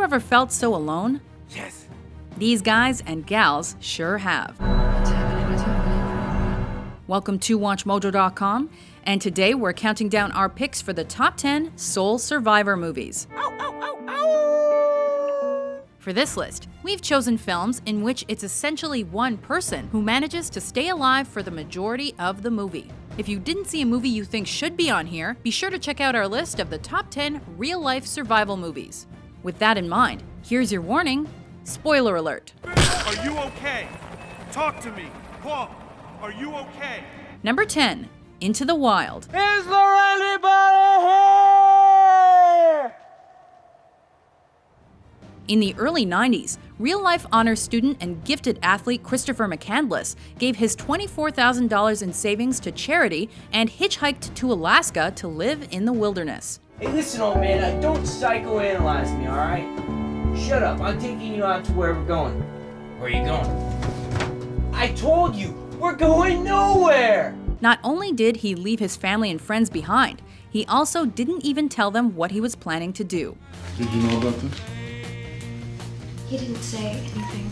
ever felt so alone? Yes. These guys and gals sure have. Welcome to WatchMojo.com, and today we're counting down our picks for the top 10 Soul Survivor movies. For this list, we've chosen films in which it's essentially one person who manages to stay alive for the majority of the movie. If you didn't see a movie you think should be on here, be sure to check out our list of the top 10 real-life survival movies. With that in mind, here's your warning. Spoiler alert. Are you okay? Talk to me. Paul, are you okay? Number 10, Into the Wild. Is there anybody here? In the early 90s, real-life honors student and gifted athlete Christopher McCandless gave his $24,000 in savings to charity and hitchhiked to Alaska to live in the wilderness. Hey, listen, old man, don't psychoanalyze me, all right? Shut up. I'm taking you out to where we're going. Where are you going? I told you, we're going nowhere! Not only did he leave his family and friends behind, he also didn't even tell them what he was planning to do. Did you know about this? He didn't say anything.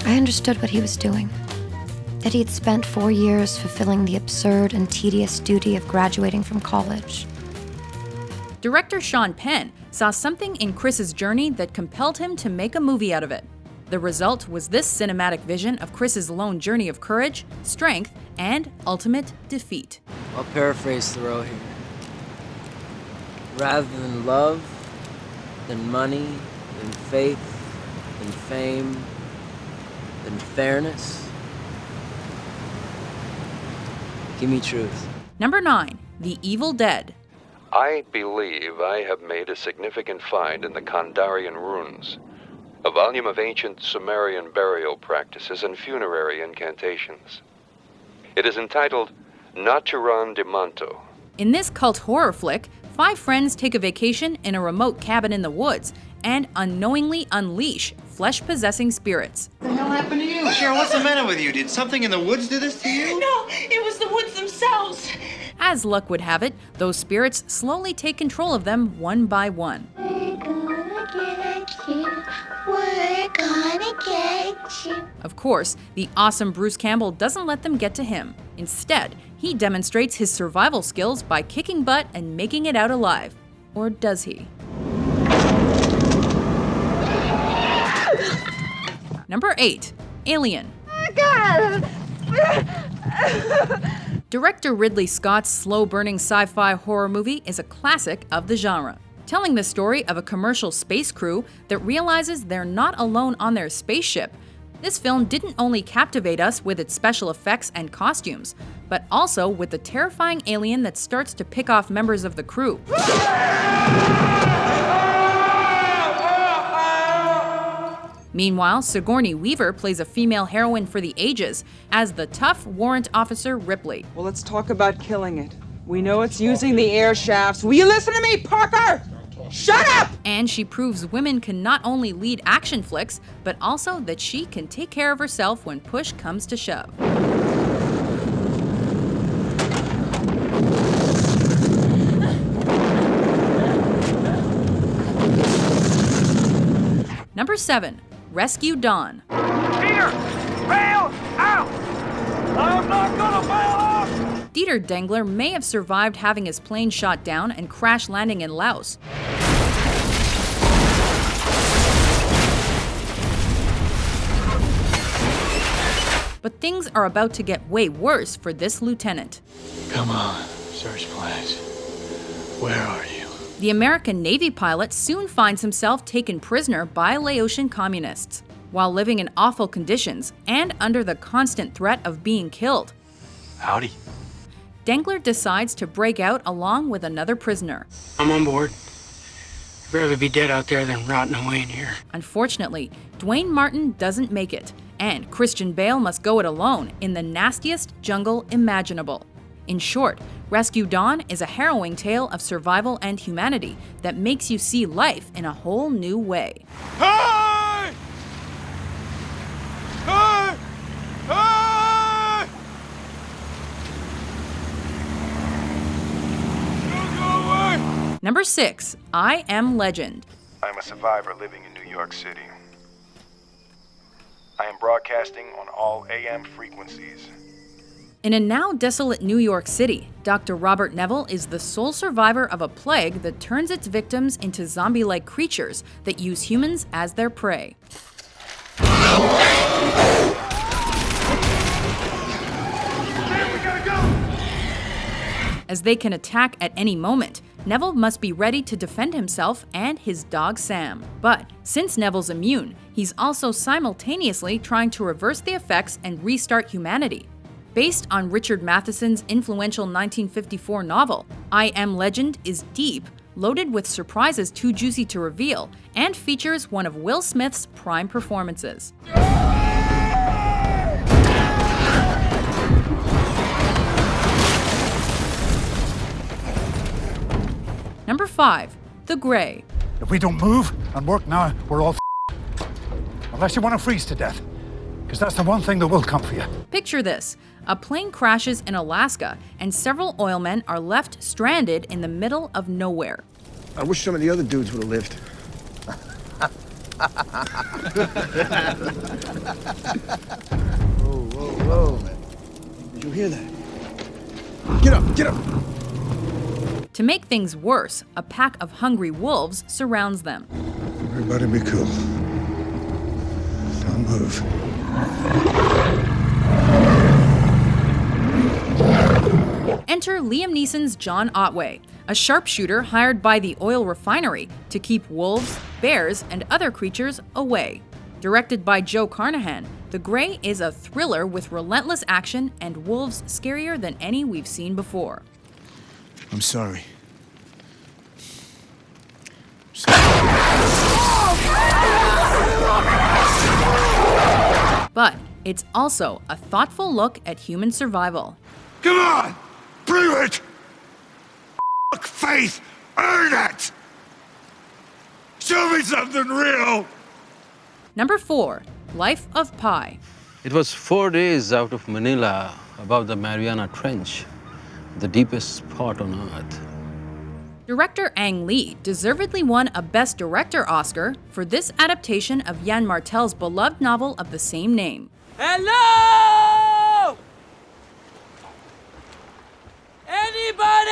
I understood what he was doing. That he had spent 4 years fulfilling the absurd and tedious duty of graduating from college. Director Sean Penn saw something in Chris's journey that compelled him to make a movie out of it. The result was this cinematic vision of Chris's lone journey of courage, strength, and ultimate defeat. I'll paraphrase Thoreau here. Rather than love, than money, than faith, than fame, than fairness, give me truth. Number 9, The Evil Dead. I believe I have made a significant find in the Kandarian runes, a volume of ancient Sumerian burial practices and funerary incantations. It is entitled Naturan de Manto. In this cult horror flick, 5 friends take a vacation in a remote cabin in the woods and unknowingly unleash flesh-possessing spirits. What the hell happened to you? Cheryl, what's the matter with you? Did something in the woods do this to you? No, it was the woods themselves. As luck would have it, those spirits slowly take control of them one by one. We're gonna get you. We're gonna get you. Of course, the awesome Bruce Campbell doesn't let them get to him. Instead, he demonstrates his survival skills by kicking butt and making it out alive. Or does he? Number 8, Alien. Director Ridley Scott's slow-burning sci-fi horror movie is a classic of the genre, telling the story of a commercial space crew that realizes they're not alone on their spaceship. This film didn't only captivate us with its special effects and costumes, but also with the terrifying alien that starts to pick off members of the crew. Meanwhile, Sigourney Weaver plays a female heroine for the ages as the tough warrant officer Ripley. Well, let's talk about killing it. We know it's using the air shafts. Will you listen to me, Parker? Shut up! And she proves women can not only lead action flicks, but also that she can take care of herself when push comes to shove. Number 7, Rescue Dawn. Peter, bail out! I'm not gonna bail out! Dieter Dengler may have survived having his plane shot down and crash landing in Laos. But things are about to get way worse for this lieutenant. Come on, search plans. Where are you? The American Navy pilot soon finds himself taken prisoner by Laotian communists, while living in awful conditions and under the constant threat of being killed. Howdy. Dengler decides to break out along with another prisoner. I'm on board. I'd rather be dead out there than rotting away in here. Unfortunately, Dwayne Martin doesn't make it, and Christian Bale must go it alone in the nastiest jungle imaginable. In short, Rescue Dawn is a harrowing tale of survival and humanity that makes you see life in a whole new way. Hey! Hey! Hey! Number 6, I Am Legend. I'm a survivor living in New York City. I am broadcasting on all AM frequencies. In a now desolate New York City, Dr. Robert Neville is the sole survivor of a plague that turns its victims into zombie-like creatures that use humans as their prey. As they can attack at any moment, Neville must be ready to defend himself and his dog Sam. But since Neville's immune, he's also simultaneously trying to reverse the effects and restart humanity. Based on Richard Matheson's influential 1954 novel, I Am Legend is deep, loaded with surprises too juicy to reveal, and features one of Will Smith's prime performances. Number 5. The Grey. If we don't move and work now, we're all unless you want to freeze to death. Because that's the one thing that will come for you. Picture this. A plane crashes in Alaska, and several oilmen are left stranded in the middle of nowhere. I wish some of the other dudes would have lived. Whoa, whoa, whoa. Did you hear that? Get up, get up! To make things worse, a pack of hungry wolves surrounds them. Everybody be cool. Don't move. Enter Liam Neeson's John Otway, a sharpshooter hired by the oil refinery to keep wolves, bears, and other creatures away. Directed by Joe Carnahan, The Grey is a thriller with relentless action and wolves scarier than any we've seen before. I'm sorry. But it's also a thoughtful look at human survival. Come on! Bring it! Fuck faith! Earn it! Show me something real! Number 4. Life of Pi. It was 4 days out of Manila, above the Mariana Trench, the deepest spot on Earth. Director Ang Lee deservedly won a Best Director Oscar for this adaptation of Yann Martel's beloved novel of the same name. Hello! Anybody?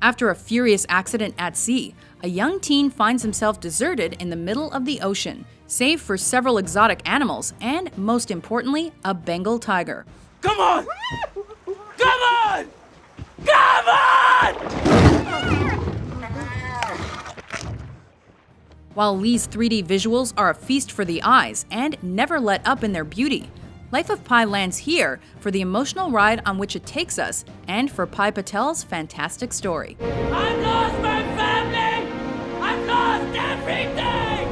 After a furious accident at sea, a young teen finds himself deserted in the middle of the ocean, save for several exotic animals and, most importantly, a Bengal tiger. Come on! Come on! Come on! While Lee's 3D visuals are a feast for the eyes and never let up in their beauty, Life of Pi lands here for the emotional ride on which it takes us and for Pai Patel's fantastic story. I've lost my family! I've lost everything!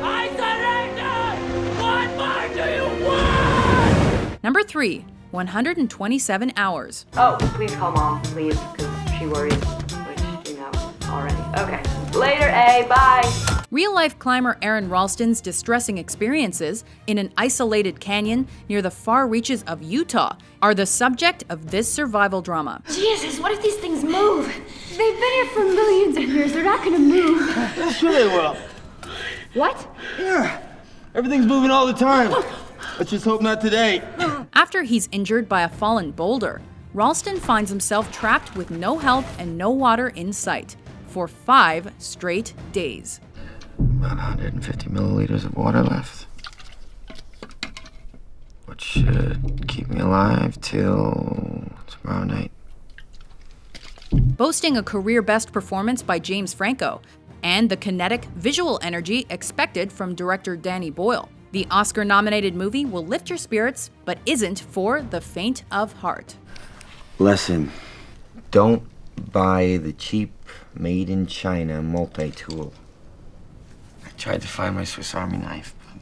I surrender! What more do you want? Number 3. 127 Hours. Oh, please call Mom, please, because she worries, which you know already. Okay. Later, A. Bye. Real-life climber Aaron Ralston's distressing experiences in an isolated canyon near the far reaches of Utah are the subject of this survival drama. Jesus, what if these things move? They've been here for millions of years. They're not gonna move. Sure they will. What? Yeah. Everything's moving all the time. Let's just hope not today. After he's injured by a fallen boulder, Ralston finds himself trapped with no help and no water in sight for 5 straight days. About 150 milliliters of water left, which should keep me alive till tomorrow night. Boasting a career best performance by James Franco and the kinetic visual energy expected from director Danny Boyle, the Oscar-nominated movie will lift your spirits, but isn't for the faint of heart. Lesson: don't buy the cheap, made-in-China multi-tool. I tried to find my Swiss Army knife, but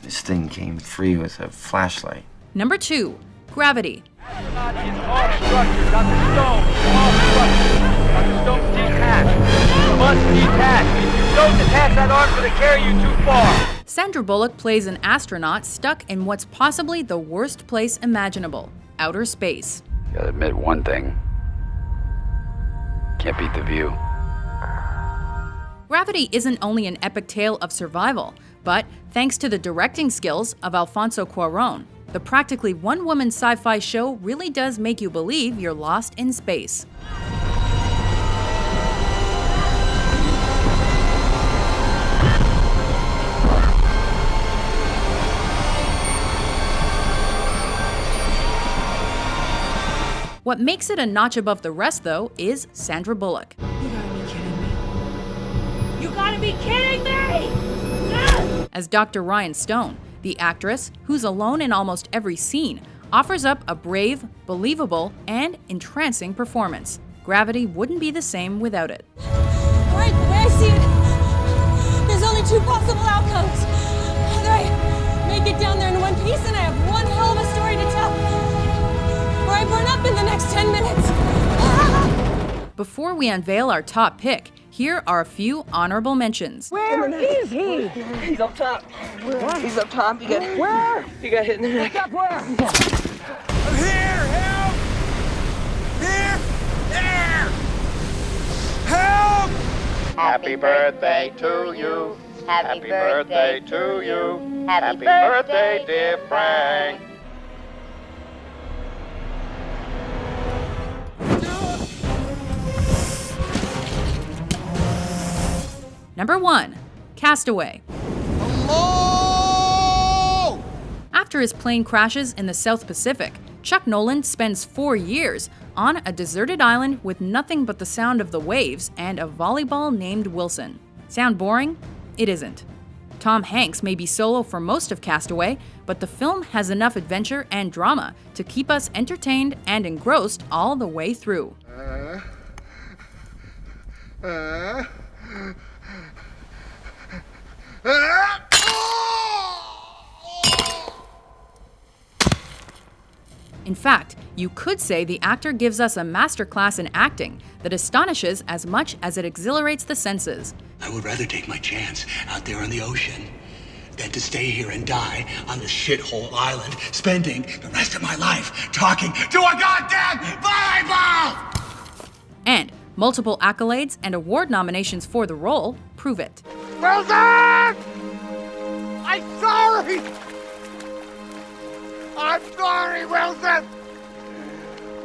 this thing came free with a flashlight. Number 2. Gravity. Astronaut in all structures on the stone. All structures. On the stone detached. You must detach. If you don't detach, that arm's gonna carry you too far. Sandra Bullock plays an astronaut stuck in what's possibly the worst place imaginable, outer space. Gotta admit one thing. Can't beat the view. Gravity isn't only an epic tale of survival, but thanks to the directing skills of Alfonso Cuarón, the practically one-woman sci-fi show really does make you believe you're lost in space. What makes it a notch above the rest, though, is Sandra Bullock. You gotta be kidding me! As Dr. Ryan Stone, the actress, who's alone in almost every scene, offers up a brave, believable, and entrancing performance. Gravity wouldn't be the same without it. Right, the way I see it, there's only two possible outcomes. Either I make it down there in one piece and I have one hell of a story to tell, or I burn up in the next 10 minutes. Before we unveil our top pick, here are a few honorable mentions. Where is he? He's up top. Where? He's up top. He got Where? He got hit in the neck. Up where? I'm here! Help! Here! There! Help! Happy birthday to you. Happy birthday to you. Happy birthday, dear Frank. Number 1. Castaway. Hello! After his plane crashes in the South Pacific, Chuck Noland spends 4 years on a deserted island with nothing but the sound of the waves and a volleyball named Wilson. Sound boring? It isn't. Tom Hanks may be solo for most of Castaway, but the film has enough adventure and drama to keep us entertained and engrossed all the way through. In fact, you could say the actor gives us a masterclass in acting that astonishes as much as it exhilarates the senses. I would rather take my chance out there in the ocean than to stay here and die on this shithole island, spending the rest of my life talking to a goddamn volleyball! And multiple accolades and award nominations for the role prove it. Wilson! I'm sorry! I'm sorry, Wilson!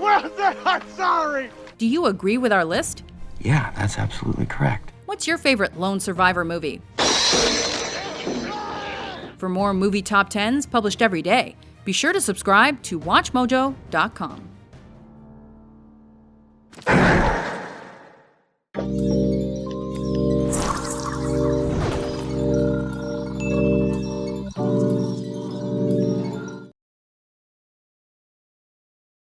Wilson, I'm sorry! Do you agree with our list? Yeah, that's absolutely correct. What's your favorite lone survivor movie? For more movie top 10s published every day, be sure to subscribe to WatchMojo.com.